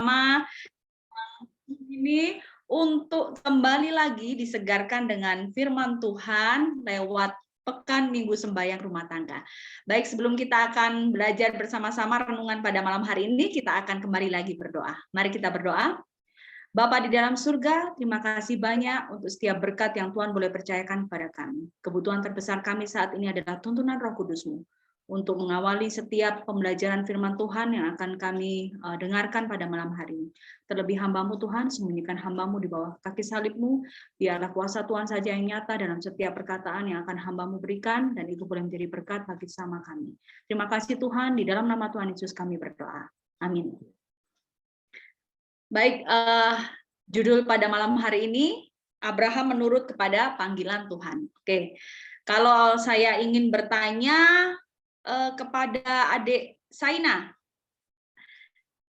bersama-sama ini untuk kembali lagi disegarkan dengan firman Tuhan lewat Pekan Minggu Sembahyang Rumah Tangga. Baik, sebelum kita akan belajar bersama-sama renungan pada malam hari ini, kita akan kembali lagi berdoa. Mari kita berdoa. Bapa di dalam surga, terima kasih banyak untuk setiap berkat yang Tuhan boleh percayakan kepada kami. Kebutuhan terbesar kami saat ini adalah tuntunan Roh Kudus-Mu untuk mengawali setiap pembelajaran firman Tuhan yang akan kami dengarkan pada malam hari ini. Terlebih hamba-Mu Tuhan, sembunyikan hamba-Mu di bawah kaki salib-Mu, biarlah kuasa Tuhan saja yang nyata dalam setiap perkataan yang akan hamba-Mu berikan, dan itu boleh menjadi berkat bagi sesama kami. Terima kasih Tuhan, di dalam nama Tuhan Yesus kami berdoa. Amin. Baik, judul pada malam hari ini, Abraham menurut kepada panggilan Tuhan. Oke, kalau saya ingin bertanya kepada adik Saina,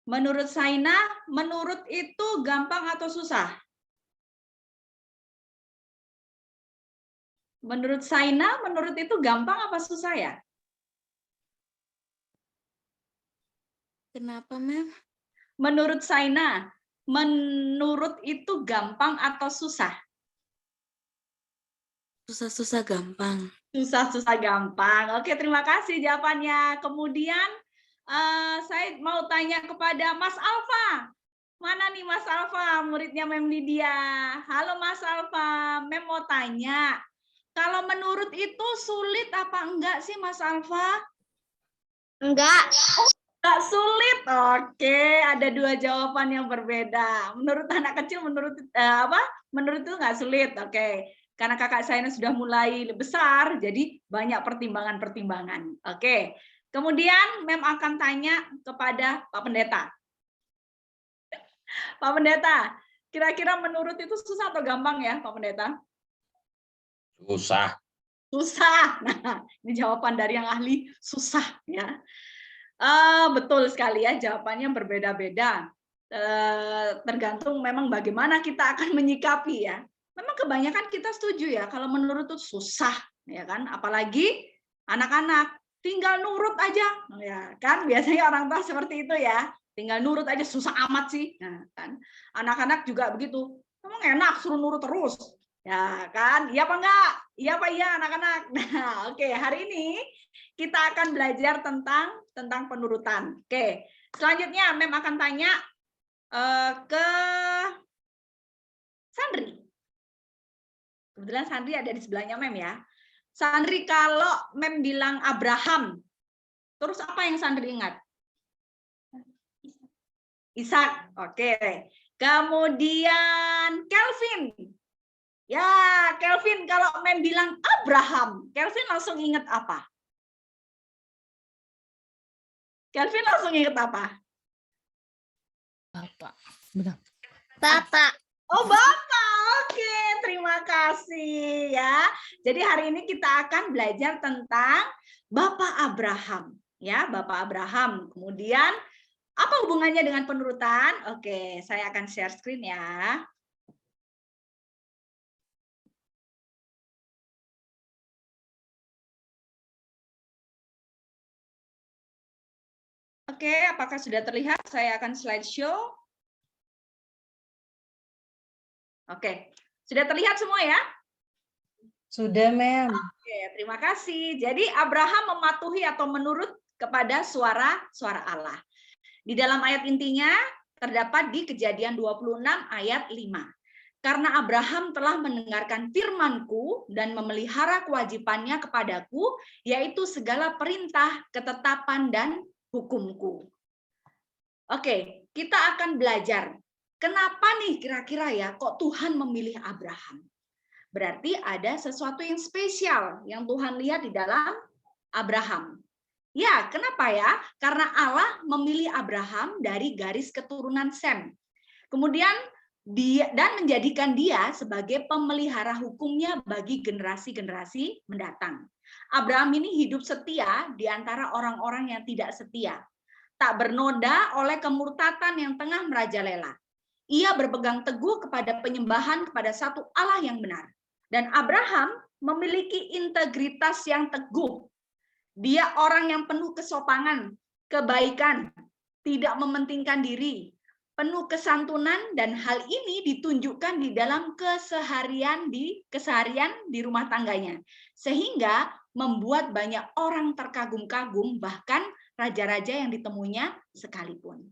menurut Saina, menurut itu gampang atau susah? Menurut Saina, menurut itu gampang apa susah ya? Kenapa, Mem? Menurut Saina, menurut itu gampang atau susah? Susah-susah gampang. Susah-susah gampang. Oke, terima kasih jawabannya. Kemudian saya mau tanya kepada Mas Alfa. Mana nih Mas Alfa, muridnya Mem Lydia? Halo Mas Alfa, Mem mau tanya. Kalau menurut itu sulit apa enggak sih Mas Alfa? Enggak. Enggak sulit. Oke, ada dua jawaban yang berbeda. Menurut anak kecil, menurut Menurut itu enggak sulit. Oke. Karena kakak saya sudah mulai besar, jadi banyak pertimbangan-pertimbangan. Oke. Kemudian Mem akan tanya kepada Pak Pendeta. Pak Pendeta, kira-kira menurut itu susah atau gampang ya, Pak Pendeta? Susah. Susah. Nah, ini jawaban dari yang ahli, susah ya. Betul sekali ya, jawabannya berbeda-beda. Tergantung memang bagaimana kita akan menyikapi ya. Memang kebanyakan kita setuju ya, kalau menurut itu susah, ya kan? Apalagi anak-anak, tinggal nurut aja, ya kan? Biasanya orang tua seperti itu ya, tinggal nurut aja susah amat sih, nah, kan? Anak-anak juga begitu, memang enak suruh nurut terus, ya kan? Iya apa enggak? Iya apa iya anak-anak? Nah, oke, hari ini kita akan belajar tentang penurutan. Oke, selanjutnya Mem akan tanya ke Sandri. Kebetulan Sandri ada di sebelahnya Mem ya. Sandri, kalau Mem bilang Abraham, terus apa yang Sandri ingat? Ishak. Oke. Kemudian Kelvin. Ya, Kelvin, kalau Mem bilang Abraham, Kelvin langsung ingat apa? Kelvin langsung ingat apa? Bapak. Benar. Bapak. Oh, Bapak. Oke, terima kasih ya. Jadi hari ini kita akan belajar tentang Bapak Abraham, ya, Bapak Abraham. Kemudian apa hubungannya dengan penurutan? Oke, saya akan share screen ya. Oke, apakah sudah terlihat? Saya akan slideshow. Oke, sudah terlihat semua ya? Sudah, Mem. Oke, terima kasih. Jadi Abraham mematuhi atau menurut kepada suara Allah. Di dalam ayat intinya terdapat di Kejadian 26 ayat 5. Karena Abraham telah mendengarkan firman-Ku dan memelihara kewajibannya kepadaku, yaitu segala perintah, ketetapan, dan hukum-Ku. Oke, kita akan belajar. Kenapa nih kira-kira ya kok Tuhan memilih Abraham? Berarti ada sesuatu yang spesial yang Tuhan lihat di dalam Abraham. Ya, kenapa ya? Karena Allah memilih Abraham dari garis keturunan Sem. Kemudian dan menjadikan dia sebagai pemelihara hukumnya bagi generasi-generasi mendatang. Abraham ini hidup setia di antara orang-orang yang tidak setia. Tak bernoda oleh kemurtatan yang tengah merajalela. Ia berpegang teguh kepada penyembahan kepada satu Allah yang benar. Dan Abraham memiliki integritas yang teguh. Dia orang yang penuh kesopanan, kebaikan, tidak mementingkan diri, penuh kesantunan, dan hal ini ditunjukkan di dalam keseharian di rumah tangganya, sehingga membuat banyak orang terkagum-kagum, bahkan raja-raja yang ditemuinya sekalipun.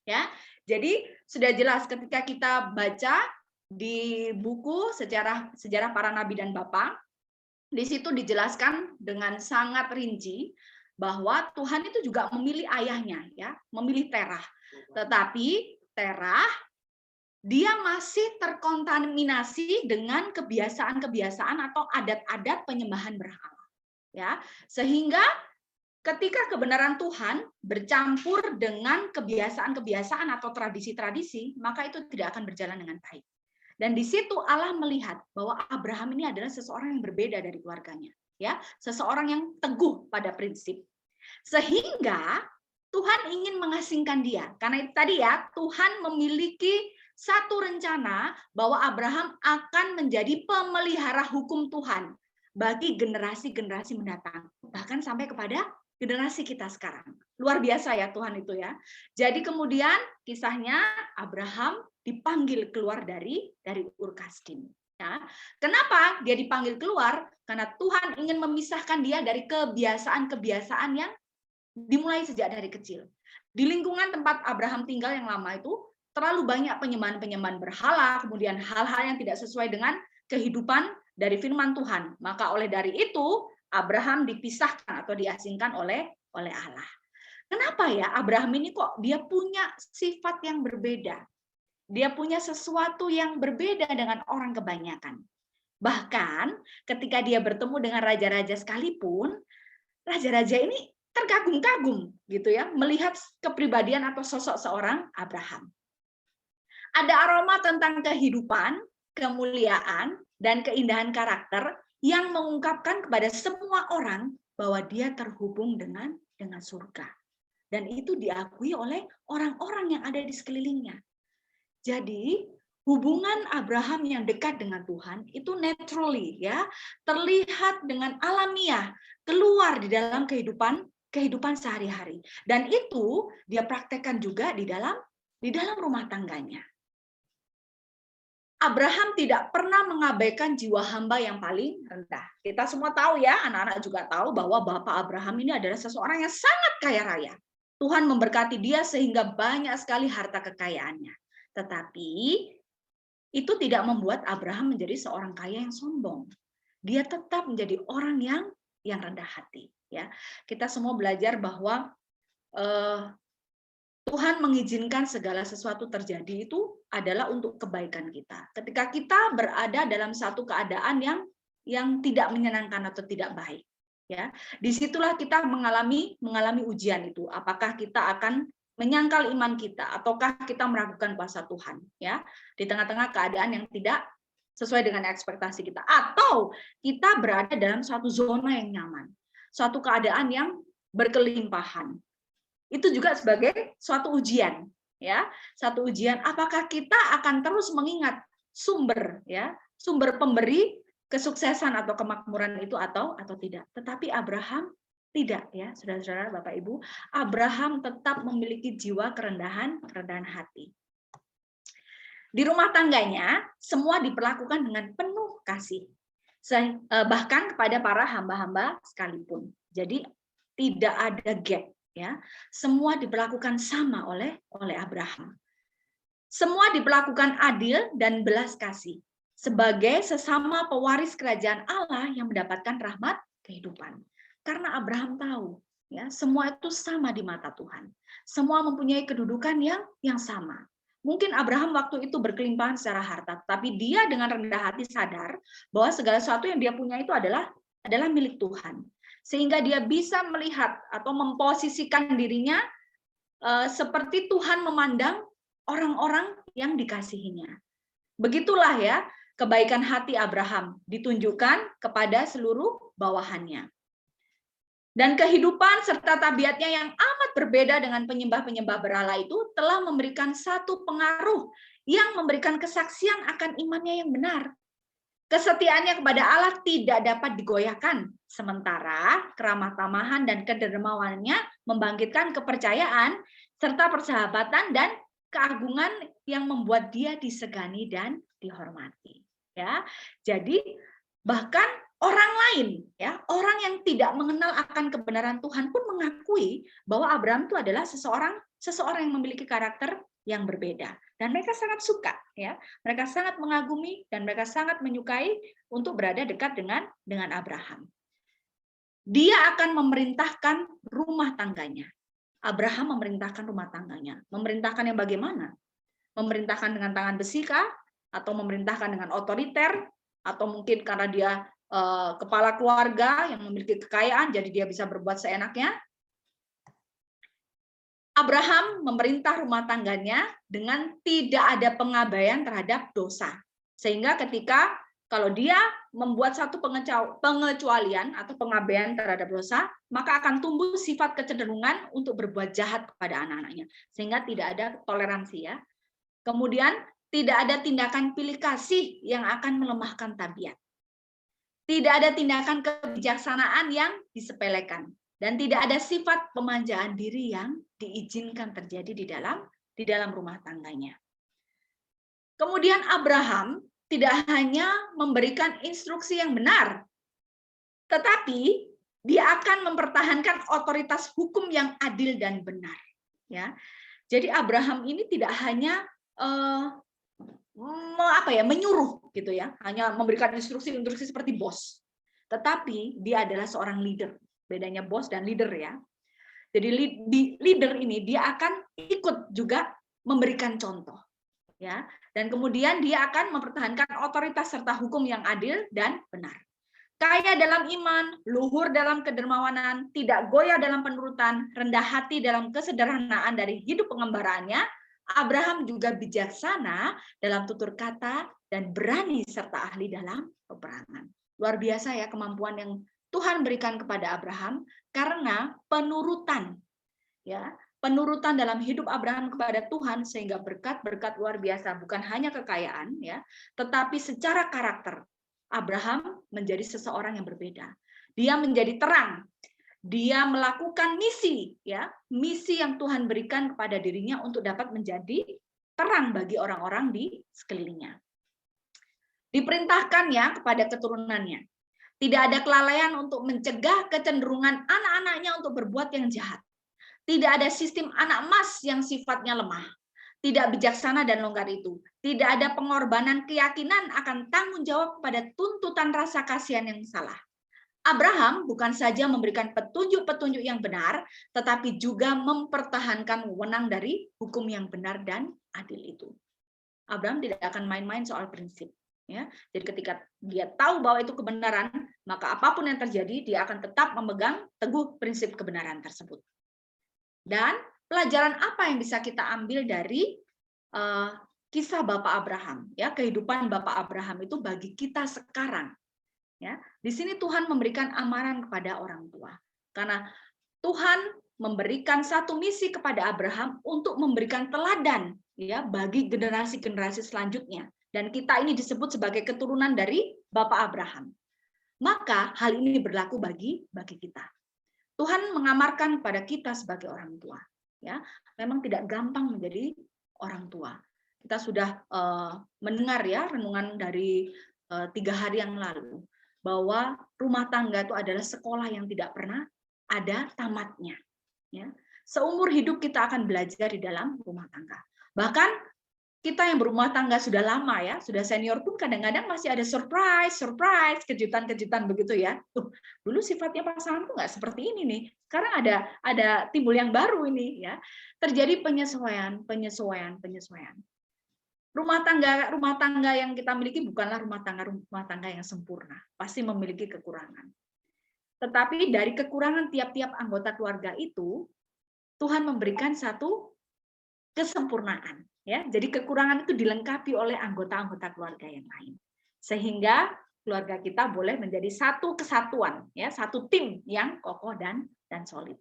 Ya, jadi sudah jelas ketika kita baca di buku sejarah para nabi dan bapa, di situ dijelaskan dengan sangat rinci bahwa Tuhan itu juga memilih ayahnya, ya, memilih Terah. Tetapi Terah dia masih terkontaminasi dengan kebiasaan-kebiasaan atau adat-adat penyembahan berhala, ya, sehingga ketika kebenaran Tuhan bercampur dengan kebiasaan-kebiasaan atau tradisi-tradisi, maka itu tidak akan berjalan dengan baik. Dan di situ Allah melihat bahwa Abraham ini adalah seseorang yang berbeda dari keluarganya, ya, seseorang yang teguh pada prinsip, sehingga Tuhan ingin mengasingkan dia. Karena itu tadi ya, Tuhan memiliki satu rencana bahwa Abraham akan menjadi pemelihara hukum Tuhan bagi generasi-generasi mendatang, bahkan sampai kepada generasi kita sekarang. Luar biasa ya Tuhan itu ya. Jadi kemudian kisahnya Abraham dipanggil keluar dari Ur Kasdim. Ya. Kenapa dia dipanggil keluar? Karena Tuhan ingin memisahkan dia dari kebiasaan-kebiasaan yang dimulai sejak dari kecil. Di lingkungan tempat Abraham tinggal yang lama itu terlalu banyak penyembahan-penyembahan berhala, kemudian hal-hal yang tidak sesuai dengan kehidupan dari firman Tuhan. Maka oleh dari itu Abraham dipisahkan atau diasingkan oleh Allah. Kenapa ya Abraham ini kok dia punya sifat yang berbeda? Dia punya sesuatu yang berbeda dengan orang kebanyakan. Bahkan ketika dia bertemu dengan raja-raja sekalipun, raja-raja ini terkagum-kagum gitu ya, melihat kepribadian atau sosok seorang Abraham. Ada aroma tentang kehidupan, kemuliaan, dan keindahan karakter yang mengungkapkan kepada semua orang bahwa dia terhubung dengan surga. Dan itu diakui oleh orang-orang yang ada di sekelilingnya. Jadi hubungan Abraham yang dekat dengan Tuhan itu naturally ya, terlihat dengan alamiah keluar di dalam kehidupan sehari-hari, dan itu dia praktekkan juga di dalam rumah tangganya. Abraham tidak pernah mengabaikan jiwa hamba yang paling rendah. Kita semua tahu ya, anak-anak juga tahu bahwa Bapak Abraham ini adalah seseorang yang sangat kaya raya. Tuhan memberkati dia sehingga banyak sekali harta kekayaannya. Tetapi itu tidak membuat Abraham menjadi seorang kaya yang sombong. Dia tetap menjadi orang yang rendah hati. Ya, kita semua belajar bahwa Tuhan mengizinkan segala sesuatu terjadi itu adalah untuk kebaikan kita. Ketika kita berada dalam satu keadaan yang tidak menyenangkan atau tidak baik, ya, disitulah kita mengalami ujian itu. Apakah kita akan menyangkal iman kita, ataukah kita meragukan kuasa Tuhan, ya, di tengah-tengah keadaan yang tidak sesuai dengan ekspektasi kita, atau kita berada dalam suatu zona yang nyaman, suatu keadaan yang berkelimpahan. Itu juga sebagai suatu ujian, ya, satu ujian. Apakah kita akan terus mengingat sumber pemberi kesuksesan atau kemakmuran itu atau tidak? Tetapi Abraham tidak, ya, saudara-saudara, Bapak Ibu. Abraham tetap memiliki jiwa kerendahan hati. Di rumah tangganya semua diperlakukan dengan penuh kasih, bahkan kepada para hamba-hamba sekalipun. Jadi tidak ada gap. Ya, semua diperlakukan sama oleh Abraham. Semua diperlakukan adil dan belas kasih sebagai sesama pewaris kerajaan Allah yang mendapatkan rahmat kehidupan. Karena Abraham tahu, ya, semua itu sama di mata Tuhan. Semua mempunyai kedudukan yang sama. Mungkin Abraham waktu itu berkelimpahan secara harta, tapi dia dengan rendah hati sadar bahwa segala sesuatu yang dia punya itu adalah milik Tuhan. Sehingga dia bisa melihat atau memposisikan dirinya seperti Tuhan memandang orang-orang yang dikasihinya. Begitulah ya kebaikan hati Abraham ditunjukkan kepada seluruh bawahannya. Dan kehidupan serta tabiatnya yang amat berbeda dengan penyembah-penyembah berhala itu telah memberikan satu pengaruh yang memberikan kesaksian akan imannya yang benar. Kesetiaannya kepada Allah tidak dapat digoyahkan, sementara keramah tamahan dan kedermawanannya membangkitkan kepercayaan serta persahabatan dan keagungan yang membuat dia disegani dan dihormati. Ya, jadi bahkan orang lain, ya, orang yang tidak mengenal akan kebenaran Tuhan pun mengakui bahwa Abraham itu adalah seseorang yang memiliki karakter yang berbeda, dan mereka sangat suka, ya, mereka sangat mengagumi dan mereka sangat menyukai untuk berada dekat dengan Abraham. Dia akan memerintahkan rumah tangganya. Abraham memerintahkan rumah tangganya. Memerintahkan yang bagaimana? Memerintahkan dengan tangan besi kah? Atau memerintahkan dengan otoriter? Atau mungkin karena dia kepala keluarga yang memiliki kekayaan, jadi dia bisa berbuat seenaknya? Abraham memerintah rumah tangganya dengan tidak ada pengabaian terhadap dosa. Sehingga ketika kalau dia membuat satu pengecualian atau pengabaian terhadap dosa, maka akan tumbuh sifat kecenderungan untuk berbuat jahat kepada anak-anaknya. Sehingga tidak ada toleransi, ya. Kemudian tidak ada tindakan pilih kasih yang akan melemahkan tabiat. Tidak ada tindakan kebijaksanaan yang disepelekan. Dan tidak ada sifat pemanjaan diri yang diizinkan terjadi di dalam rumah tangganya. Kemudian Abraham tidak hanya memberikan instruksi yang benar, tetapi dia akan mempertahankan otoritas hukum yang adil dan benar. Ya, jadi Abraham ini tidak hanya menyuruh gitu ya, hanya memberikan instruksi seperti bos, tetapi dia adalah seorang leader. Bedanya bos dan leader, ya. Jadi leader ini dia akan ikut juga memberikan contoh, ya. Dan kemudian dia akan mempertahankan otoritas serta hukum yang adil dan benar. Kaya dalam iman, luhur dalam kedermawanan, tidak goyah dalam penurutan, rendah hati dalam kesederhanaan dari hidup pengembaraannya, Abraham juga bijaksana dalam tutur kata dan berani serta ahli dalam peperangan. Luar biasa, ya, kemampuan yang Tuhan berikan kepada Abraham karena penurutan, ya, penurutan dalam hidup Abraham kepada Tuhan, sehingga berkat-berkat luar biasa, bukan hanya kekayaan, ya, tetapi secara karakter Abraham menjadi seseorang yang berbeda. Dia menjadi terang. Dia melakukan misi, ya, misi yang Tuhan berikan kepada dirinya untuk dapat menjadi terang bagi orang-orang di sekelilingnya. Diperintahkannya kepada keturunannya. Tidak ada kelalaian untuk mencegah kecenderungan anak-anaknya untuk berbuat yang jahat. Tidak ada sistem anak emas yang sifatnya lemah. Tidak bijaksana dan longgar itu. Tidak ada pengorbanan keyakinan akan tanggung jawab pada tuntutan rasa kasihan yang salah. Abraham bukan saja memberikan petunjuk-petunjuk yang benar, tetapi juga mempertahankan wewenang dari hukum yang benar dan adil itu. Abraham tidak akan main-main soal prinsip. Ya, jadi ketika dia tahu bahwa itu kebenaran, maka apapun yang terjadi, dia akan tetap memegang teguh prinsip kebenaran tersebut. Dan pelajaran apa yang bisa kita ambil dari kisah Bapak Abraham? Ya, kehidupan Bapak Abraham itu bagi kita sekarang. Ya, di sini Tuhan memberikan amaran kepada orang tua, karena Tuhan memberikan satu misi kepada Abraham untuk memberikan teladan, ya, bagi generasi-generasi selanjutnya. Dan kita ini disebut sebagai keturunan dari Bapak Abraham. Maka hal ini berlaku bagi kita. Tuhan mengamarkan kepada kita sebagai orang tua. Ya, memang tidak gampang menjadi orang tua. Kita sudah mendengar, ya, renungan dari 3 hari yang lalu, bahwa rumah tangga itu adalah sekolah yang tidak pernah ada tamatnya. Ya. Seumur hidup kita akan belajar di dalam rumah tangga. Bahkan kita yang berumah tangga sudah lama, ya, sudah senior pun kadang-kadang masih ada surprise, kejutan-kejutan begitu, ya. Dulu sifatnya pasanganku nggak seperti ini nih. Sekarang ada timbul yang baru ini, ya. Terjadi penyesuaian. Rumah tangga yang kita miliki bukanlah rumah tangga yang sempurna. Pasti memiliki kekurangan. Tetapi dari kekurangan tiap-tiap anggota keluarga itu, Tuhan memberikan satu kesempurnaan. Ya, jadi kekurangan itu dilengkapi oleh anggota-anggota keluarga yang lain, sehingga keluarga kita boleh menjadi satu kesatuan, ya, satu tim yang kokoh dan solid.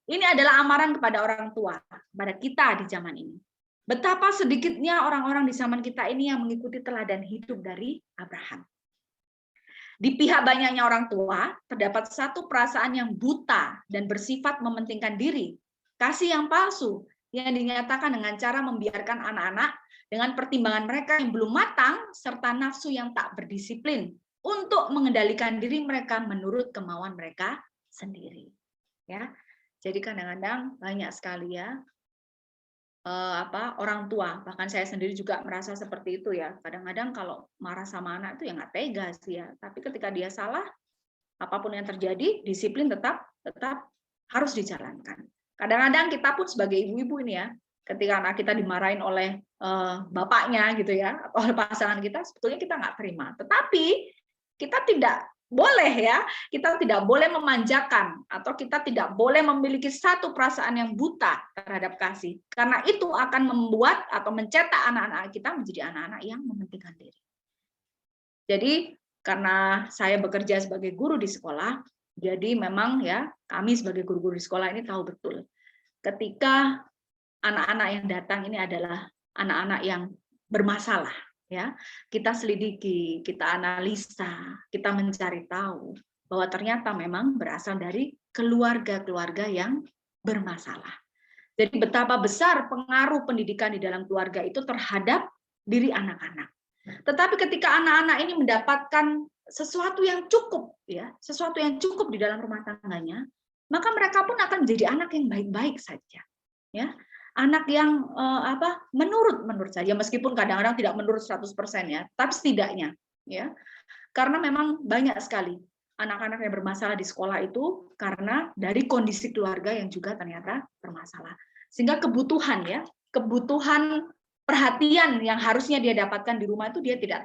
Ini adalah amaran kepada orang tua, kepada kita di zaman ini. Betapa sedikitnya orang-orang di zaman kita ini yang mengikuti teladan hidup dari Abraham. Di pihak banyaknya orang tua terdapat satu perasaan yang buta dan bersifat mementingkan diri, kasih yang palsu, yang dinyatakan dengan cara membiarkan anak-anak dengan pertimbangan mereka yang belum matang serta nafsu yang tak berdisiplin untuk mengendalikan diri mereka menurut kemauan mereka sendiri. Ya, jadi kadang-kadang banyak sekali ya orang tua, bahkan saya sendiri juga merasa seperti itu ya. Kadang-kadang kalau marah sama anak itu ya nggak tega sih ya. Tapi ketika dia salah, apapun yang terjadi, disiplin tetap harus dijalankan. Kadang-kadang kita pun sebagai ibu-ibu ini ya, ketika anak kita dimarahin oleh bapaknya gitu ya, atau oleh pasangan kita, sebetulnya kita nggak terima. Tetapi kita tidak boleh ya, kita tidak boleh memanjakan atau kita tidak boleh memiliki satu perasaan yang buta terhadap kasih. Karena itu akan membuat atau mencetak anak-anak kita menjadi anak-anak yang mementingkan diri. Jadi karena saya bekerja sebagai guru di sekolah, jadi memang ya kami sebagai guru-guru di sekolah ini tahu betul ketika anak-anak yang datang ini adalah anak-anak yang bermasalah, ya kita selidiki, kita analisa, kita mencari tahu bahwa ternyata memang berasal dari keluarga-keluarga yang bermasalah. Jadi betapa besar pengaruh pendidikan di dalam keluarga itu terhadap diri anak-anak. Tetapi ketika anak-anak ini mendapatkan sesuatu yang cukup, ya, sesuatu yang cukup di dalam rumah tangganya, maka mereka pun akan menjadi anak yang baik-baik saja, ya, anak yang menurut saja, meskipun kadang-kadang tidak menurut 100% ya, tapi setidaknya, ya, karena memang banyak sekali anak-anak yang bermasalah di sekolah itu karena dari kondisi keluarga yang juga ternyata bermasalah, sehingga kebutuhan kebutuhan perhatian yang harusnya dia dapatkan di rumah itu dia tidak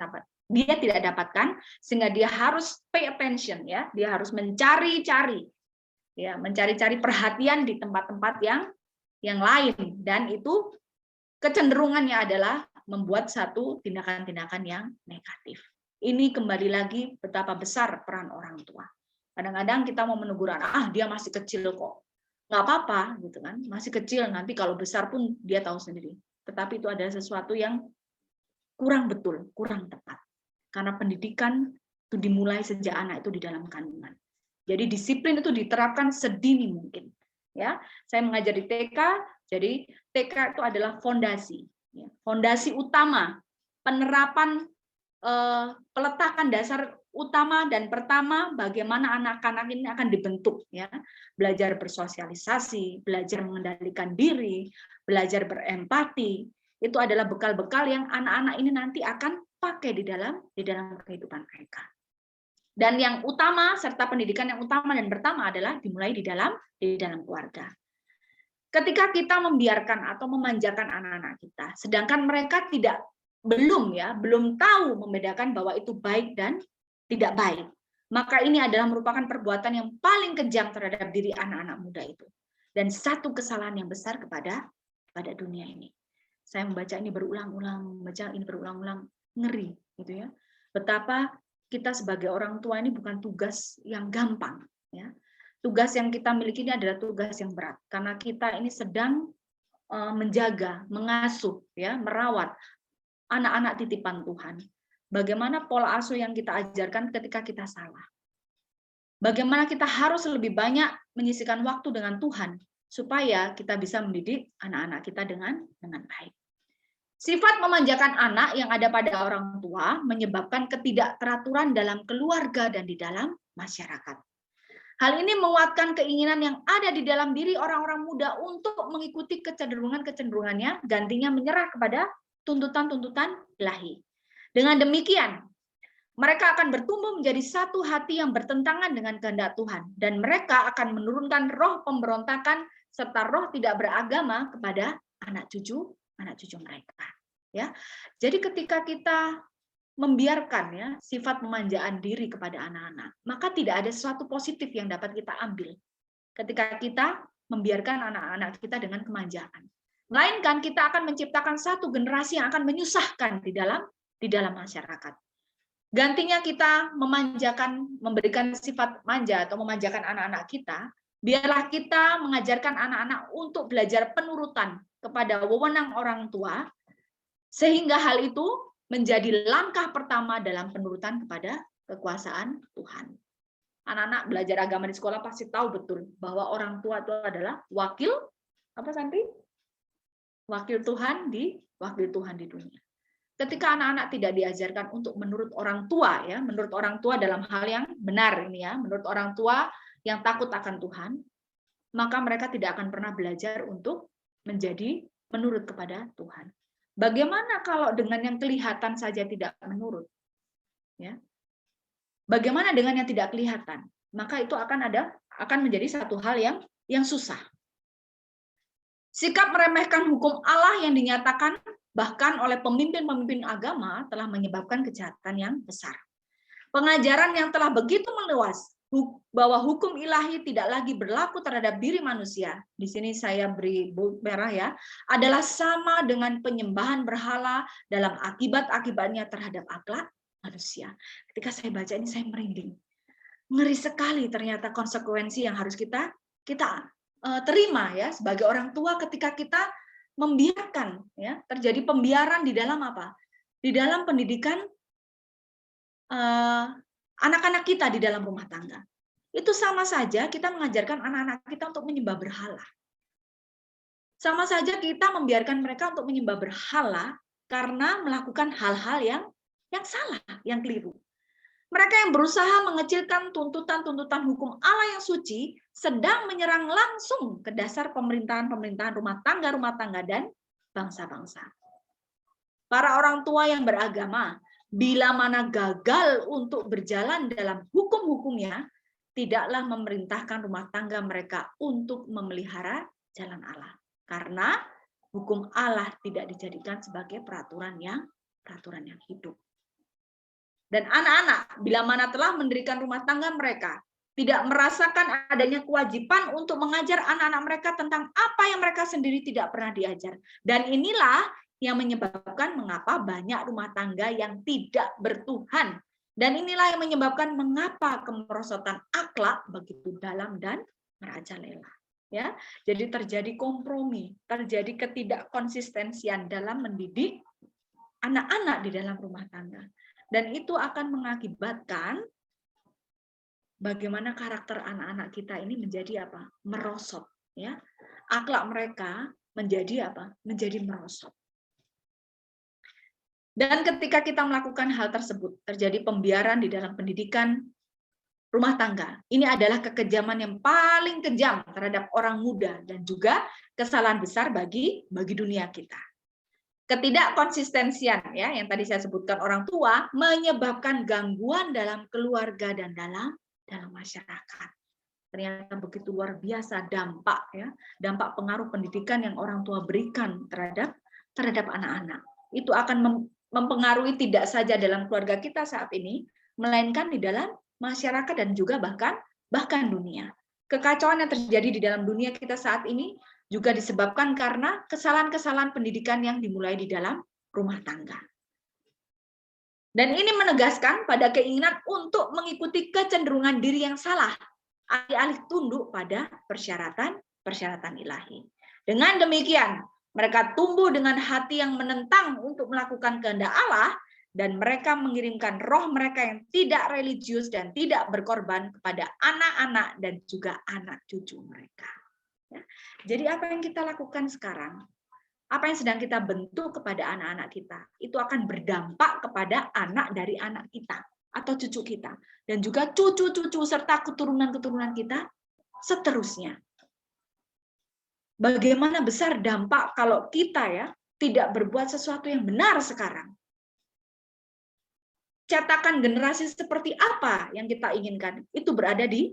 dapatkan, sehingga dia harus pay attention, ya, dia harus mencari-cari perhatian di tempat-tempat yang lain, dan itu kecenderungannya adalah membuat satu tindakan-tindakan yang negatif. Ini kembali lagi betapa besar peran orang tua. Kadang-kadang kita mau menegur anak, dia masih kecil kok, nggak apa-apa gitu kan, masih kecil, nanti kalau besar pun dia tahu sendiri. Tetapi itu adalah sesuatu yang kurang betul, kurang tepat. Karena pendidikan itu dimulai sejak anak itu di dalam kandungan. Jadi disiplin itu diterapkan sedini mungkin. Ya, saya mengajar di TK, jadi TK itu adalah fondasi, fondasi utama penerapan, peletakan dasar utama dan pertama bagaimana anak-anak ini akan dibentuk, ya, belajar bersosialisasi, belajar mengendalikan diri, belajar berempati. Itu adalah bekal-bekal yang anak-anak ini nanti akan pakai di dalam kehidupan mereka. Dan yang utama serta pendidikan yang utama dan pertama adalah dimulai di dalam keluarga. Ketika kita membiarkan atau memanjakan anak-anak kita, sedangkan mereka belum tahu membedakan bahwa itu baik dan tidak baik, maka ini adalah merupakan perbuatan yang paling kejam terhadap diri anak-anak muda itu, dan satu kesalahan yang besar kepada dunia ini. Saya membaca ini berulang-ulang, ngeri, gitu ya. Betapa kita sebagai orang tua ini bukan tugas yang gampang, ya. Tugas yang kita miliki ini adalah tugas yang berat, karena kita ini sedang menjaga, mengasuh, ya, merawat anak-anak titipan Tuhan. Bagaimana pola asuh yang kita ajarkan ketika kita salah. Bagaimana kita harus lebih banyak menyisihkan waktu dengan Tuhan supaya kita bisa mendidik anak-anak kita dengan baik. Sifat memanjakan anak yang ada pada orang tua menyebabkan ketidakteraturan dalam keluarga dan di dalam masyarakat. Hal ini menguatkan keinginan yang ada di dalam diri orang-orang muda untuk mengikuti kecenderungannya, gantinya menyerah kepada tuntutan-tuntutan ilahi. Dengan demikian, mereka akan bertumbuh menjadi satu hati yang bertentangan dengan kehendak Tuhan, dan mereka akan menurunkan roh pemberontakan serta roh tidak beragama kepada anak cucu mereka. Ya, jadi ketika kita membiarkan, ya, sifat pemanjaan diri kepada anak-anak, maka tidak ada sesuatu positif yang dapat kita ambil ketika kita membiarkan anak-anak kita dengan kemanjaan. Melainkan kita akan menciptakan satu generasi yang akan menyusahkan di dalam masyarakat. Gantinya kita memberikan sifat manja atau memanjakan anak-anak kita, biarlah kita mengajarkan anak-anak untuk belajar penurutan kepada wewenang orang tua, sehingga hal itu menjadi langkah pertama dalam penurutan kepada kekuasaan Tuhan. Anak-anak belajar agama di sekolah pasti tahu betul bahwa orang tua itu adalah wakil, apa Santi? wakil Tuhan di dunia. Ketika anak-anak tidak diajarkan untuk menurut orang tua, ya, menurut orang tua dalam hal yang benar ini ya, menurut orang tua yang takut akan Tuhan, maka mereka tidak akan pernah belajar untuk menjadi menurut kepada Tuhan. Bagaimana kalau dengan yang kelihatan saja tidak menurut? Ya. Bagaimana dengan yang tidak kelihatan? Maka itu akan menjadi satu hal yang susah. Sikap meremehkan hukum Allah yang dinyatakan bahkan oleh pemimpin-pemimpin agama telah menyebabkan kejahatan yang besar. Pengajaran yang telah begitu meluas bahwa hukum ilahi tidak lagi berlaku terhadap diri manusia, di sini saya beri bold merah ya, adalah sama dengan penyembahan berhala dalam akibat-akibatnya terhadap akhlak manusia. Ketika saya baca ini saya merinding. Ngeri sekali ternyata konsekuensi yang harus kita terima ya sebagai orang tua ketika kita membiarkan ya terjadi pembiaran di dalam apa? Di dalam pendidikan anak-anak kita di dalam rumah tangga. Itu sama saja kita mengajarkan anak-anak kita untuk menyembah berhala. Sama saja kita membiarkan mereka untuk menyembah berhala karena melakukan hal-hal yang salah, yang keliru. Mereka yang berusaha mengecilkan tuntutan-tuntutan hukum Allah yang suci sedang menyerang langsung ke dasar pemerintahan-pemerintahan rumah tangga dan bangsa-bangsa. Para orang tua yang beragama, bila mana gagal untuk berjalan dalam hukum-hukumnya, tidaklah memerintahkan rumah tangga mereka untuk memelihara jalan Allah. Karena hukum Allah tidak dijadikan sebagai peraturan yang hidup. Dan anak-anak, bila mana telah mendirikan rumah tangga mereka, tidak merasakan adanya kewajiban untuk mengajar anak-anak mereka tentang apa yang mereka sendiri tidak pernah diajar. Dan inilah yang menyebabkan mengapa banyak rumah tangga yang tidak bertuhan. Dan inilah yang menyebabkan mengapa kemerosotan akhlak begitu dalam dan merajalela. Ya, jadi terjadi kompromi, terjadi ketidakkonsistensian dalam mendidik anak-anak di dalam rumah tangga. Dan itu akan mengakibatkan bagaimana karakter anak-anak kita ini menjadi apa? Merosot, ya. Akhlak mereka menjadi apa? Menjadi merosot. Dan ketika kita melakukan hal tersebut, terjadi pembiaran di dalam pendidikan rumah tangga. Ini adalah kekejaman yang paling kejam terhadap orang muda dan juga kesalahan besar bagi dunia kita. Ketidakkonsistensian ya yang tadi saya sebutkan orang tua menyebabkan gangguan dalam keluarga dan dalam masyarakat. Ternyata begitu luar biasa dampak pengaruh pendidikan yang orang tua berikan terhadap anak-anak. Itu akan mempengaruhi tidak saja dalam keluarga kita saat ini, melainkan di dalam masyarakat dan juga bahkan dunia. Kekacauan yang terjadi di dalam dunia kita saat ini juga disebabkan karena kesalahan-kesalahan pendidikan yang dimulai di dalam rumah tangga. Dan ini menegaskan pada keinginan untuk mengikuti kecenderungan diri yang salah, alih-alih tunduk pada persyaratan ilahi. Dengan demikian, mereka tumbuh dengan hati yang menentang untuk melakukan kehendak Allah, dan mereka mengirimkan roh mereka yang tidak religius dan tidak berkorban kepada anak-anak dan juga anak cucu mereka. Ya. Jadi apa yang kita lakukan sekarang, apa yang sedang kita bentuk kepada anak-anak kita, itu akan berdampak kepada anak dari anak kita atau cucu kita, dan juga cucu-cucu serta keturunan-keturunan kita seterusnya. Bagaimana besar dampak kalau kita tidak berbuat sesuatu yang benar sekarang. Cetakan generasi seperti apa yang kita inginkan itu berada di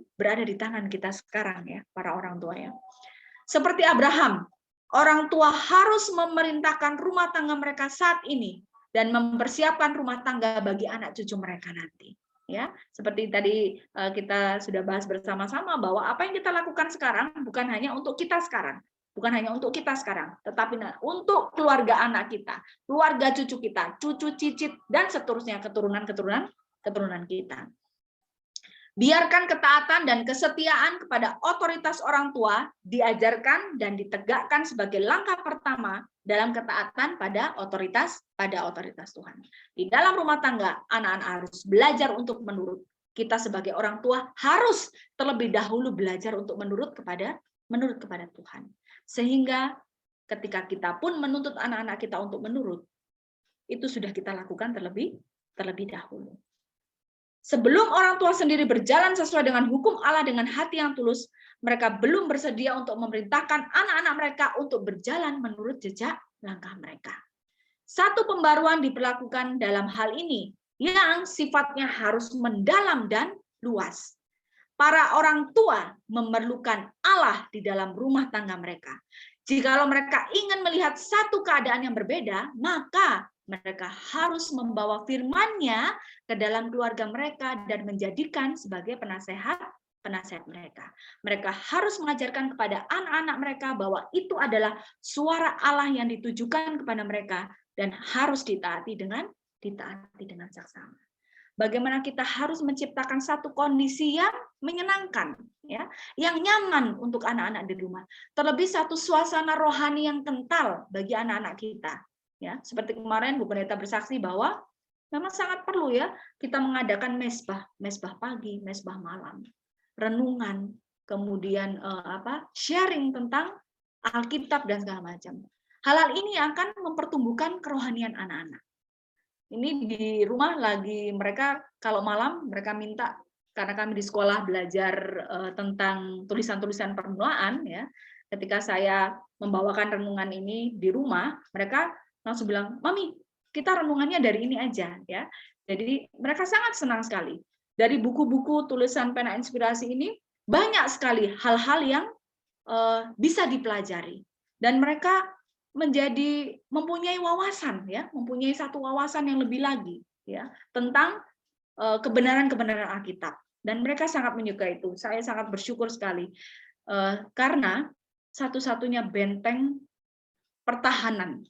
tangan kita sekarang ya, para orang tua ya. Seperti Abraham, orang tua harus memerintahkan rumah tangga mereka saat ini dan mempersiapkan rumah tangga bagi anak cucu mereka nanti. Ya, seperti tadi kita sudah bahas bersama-sama bahwa apa yang kita lakukan sekarang bukan hanya untuk kita sekarang, tetapi untuk keluarga anak kita, keluarga cucu kita, cucu cicit dan seterusnya keturunan kita. Biarkan ketaatan dan kesetiaan kepada otoritas orang tua diajarkan dan ditegakkan sebagai langkah pertama dalam ketaatan pada otoritas Tuhan. Di dalam rumah tangga, anak-anak harus belajar untuk menurut. Kita sebagai orang tua harus terlebih dahulu belajar untuk menurut kepada Tuhan. Sehingga ketika kita pun menuntut anak-anak kita untuk menurut, itu sudah kita lakukan terlebih dahulu. Sebelum orang tua sendiri berjalan sesuai dengan hukum Allah dengan hati yang tulus, mereka belum bersedia untuk memerintahkan anak-anak mereka untuk berjalan menurut jejak langkah mereka. Satu pembaruan diberlakukan dalam hal ini yang sifatnya harus mendalam dan luas. Para orang tua memerlukan Allah di dalam rumah tangga mereka. Jikalau mereka ingin melihat satu keadaan yang berbeda, maka mereka harus membawa firman-Nya ke dalam keluarga mereka dan menjadikan sebagai penasehat mereka. Mereka harus mengajarkan kepada anak-anak mereka bahwa itu adalah suara Allah yang ditujukan kepada mereka dan harus ditaati dengan saksama. Bagaimana kita harus menciptakan satu kondisi yang menyenangkan, ya, yang nyaman untuk anak-anak di rumah. Terlebih satu suasana rohani yang kental bagi anak-anak kita. Ya, seperti kemarin Bu Pendeta bersaksi bahwa memang sangat perlu ya kita mengadakan mesbah pagi, mesbah malam, renungan, kemudian sharing tentang Alkitab dan segala macam. Hal-hal ini akan mempertumbuhkan kerohanian anak-anak. Ini di rumah lagi mereka kalau malam mereka minta, karena kami di sekolah belajar tentang tulisan-tulisan permulaan ya. Ketika saya membawakan renungan ini di rumah, mereka langsung bilang, "Mami, kita renungannya dari ini aja." Ya. Jadi mereka sangat senang sekali. Dari buku-buku tulisan pena inspirasi ini banyak sekali hal-hal yang bisa dipelajari dan mereka mempunyai wawasan ya, mempunyai satu wawasan yang lebih lagi ya tentang kebenaran-kebenaran Alkitab dan mereka sangat menyukai itu. Saya sangat bersyukur sekali karena satu-satunya benteng pertahanan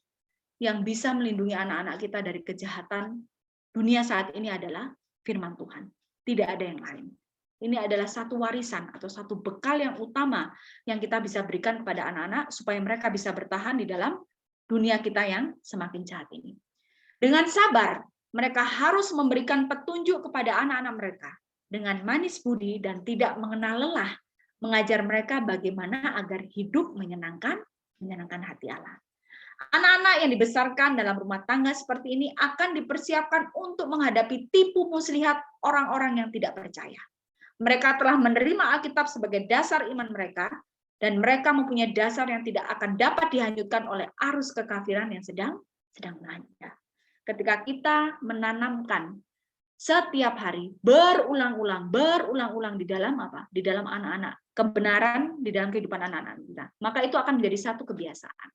yang bisa melindungi anak-anak kita dari kejahatan dunia saat ini adalah firman Tuhan. Tidak ada yang lain. Ini adalah satu warisan atau satu bekal yang utama yang kita bisa berikan kepada anak-anak supaya mereka bisa bertahan di dalam dunia kita yang semakin jahat ini. Dengan sabar, mereka harus memberikan petunjuk kepada anak-anak mereka dengan manis budi dan tidak mengenal lelah, mengajar mereka bagaimana agar hidup menyenangkan hati Allah. Anak-anak yang dibesarkan dalam rumah tangga seperti ini akan dipersiapkan untuk menghadapi tipu muslihat orang-orang yang tidak percaya. Mereka telah menerima Alkitab sebagai dasar iman mereka, dan mereka mempunyai dasar yang tidak akan dapat dihanyutkan oleh arus kekafiran yang sedang melanda. Ketika kita menanamkan setiap hari berulang-ulang di dalam Di dalam anak-anak, kebenaran di dalam kehidupan anak-anak kita, maka itu akan menjadi satu kebiasaan.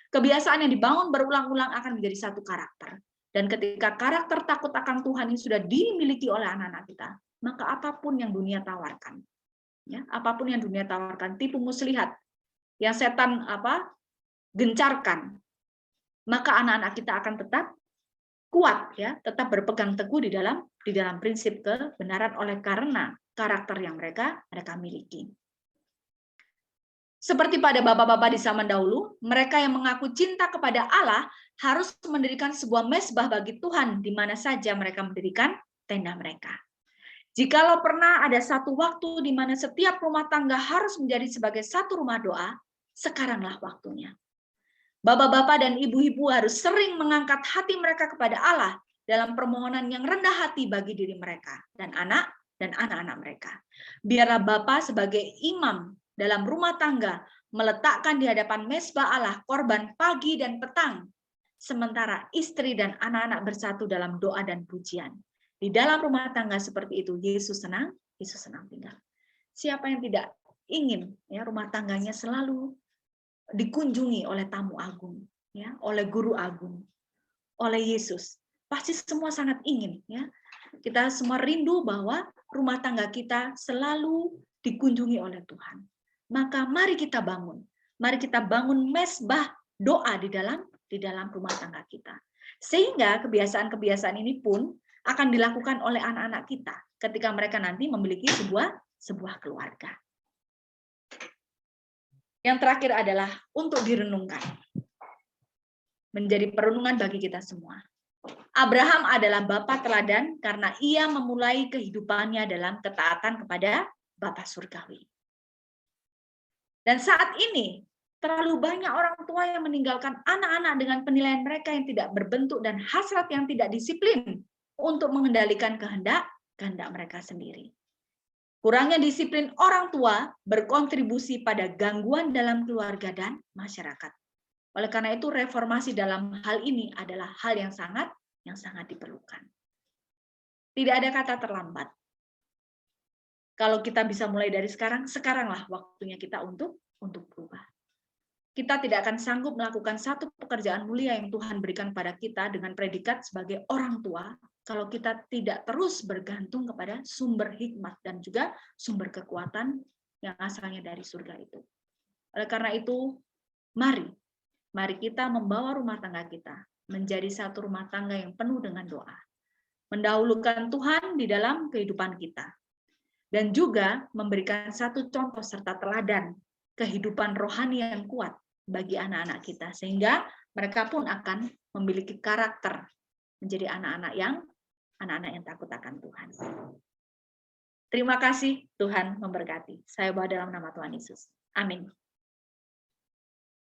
Kebiasaan yang dibangun berulang-ulang akan menjadi satu karakter. Dan ketika karakter takut akan Tuhan ini sudah dimiliki oleh anak-anak kita, maka apapun yang dunia tawarkan, ya, apapun yang dunia tawarkan, tipu muslihat, yang setan gencarkan, maka anak-anak kita akan tetap kuat, ya, tetap berpegang teguh di dalam prinsip kebenaran oleh karena karakter yang mereka miliki. Seperti pada bapak-bapak di zaman dahulu, mereka yang mengaku cinta kepada Allah harus mendirikan sebuah mezbah bagi Tuhan di mana saja mereka mendirikan tenda mereka. Jikalau pernah ada satu waktu di mana setiap rumah tangga harus menjadi sebagai satu rumah doa, sekaranglah waktunya. Bapak-bapak dan ibu-ibu harus sering mengangkat hati mereka kepada Allah dalam permohonan yang rendah hati bagi diri mereka dan anak-anak mereka. Biarlah Bapak sebagai imam dalam rumah tangga meletakkan di hadapan mezbah Allah korban pagi dan petang, sementara istri dan anak-anak bersatu dalam doa dan pujian. Di dalam rumah tangga seperti itu, Yesus senang tinggal. Siapa yang tidak ingin ya rumah tangganya selalu dikunjungi oleh tamu agung, ya, oleh guru agung, oleh Yesus? Pasti semua sangat ingin, ya. Kita semua rindu bahwa rumah tangga kita selalu dikunjungi oleh Tuhan. Maka mari kita bangun mezbah doa di dalam rumah tangga kita. Sehingga kebiasaan-kebiasaan ini pun akan dilakukan oleh anak-anak kita ketika mereka nanti memiliki sebuah keluarga. Yang terakhir adalah untuk direnungkan. Menjadi perenungan bagi kita semua. Abraham adalah bapa teladan karena ia memulai kehidupannya dalam ketaatan kepada Bapa surgawi. Dan saat ini Terlalu banyak orang tua yang meninggalkan anak-anak dengan penilaian mereka yang tidak berbentuk dan hasrat yang tidak disiplin untuk mengendalikan kehendak mereka sendiri. Kurangnya disiplin orang tua berkontribusi pada gangguan dalam keluarga dan masyarakat. Oleh karena itu, reformasi dalam hal ini adalah hal yang sangat diperlukan. Tidak ada kata terlambat. Kalau kita bisa mulai dari sekarang, sekaranglah waktunya kita untuk berubah. Kita tidak akan sanggup melakukan satu pekerjaan mulia yang Tuhan berikan pada kita dengan predikat sebagai orang tua kalau kita tidak terus bergantung kepada sumber hikmat dan juga sumber kekuatan yang asalnya dari surga itu. Oleh karena itu, mari kita membawa rumah tangga kita menjadi satu rumah tangga yang penuh dengan doa. Mendahulukan Tuhan di dalam kehidupan kita. Dan juga memberikan satu contoh serta teladan kehidupan rohani yang kuat bagi anak-anak kita, sehingga mereka pun akan memiliki karakter menjadi anak-anak yang takut akan Tuhan. Terima kasih, Tuhan memberkati. Saya bawa dalam nama Tuhan Yesus. Amin.